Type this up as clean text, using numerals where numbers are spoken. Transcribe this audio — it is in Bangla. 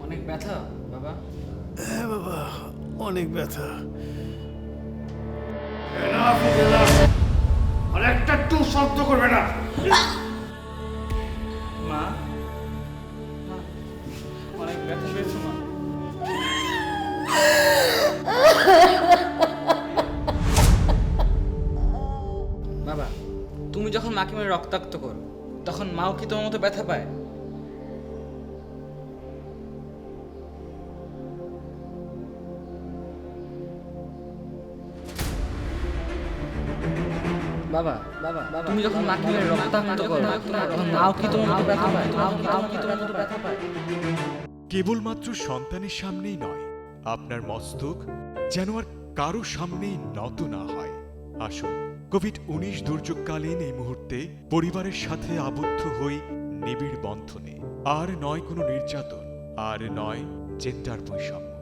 অনেক ব্যথা বাবা? হ্যাঁ বাবা, অনেক ব্যথা। আর একটা টু শব্দ করবে না। মা, মা, অনেক ব্যথা পেয়েছো মা? বাবা, তুমি যখন মাকে মেরে রক্তাক্ত করো তখন মাও কি তোমার মতো ব্যথা পায়? বাবা, বাবা, তুমি যখন মাকে মেরে রক্তাক্ত করো তখন মাও কি তোমার মতো ব্যথা পায়? মাও কি তোমার মতো ব্যথা পায়? কেবলমাত্র সন্তানের সামনেই নয়, আপনার মস্তক যেন আর কারো সামনেই নত না হয়। আসুন, কোভিড-19 দুর্যোগকালীন এই মুহূর্তে পরিবারের সাথে আবদ্ধ হই নিবিড় বন্ধনে। আর নয় কোনো নির্যাতন, আর নয় জেন্ডার বৈষম্য।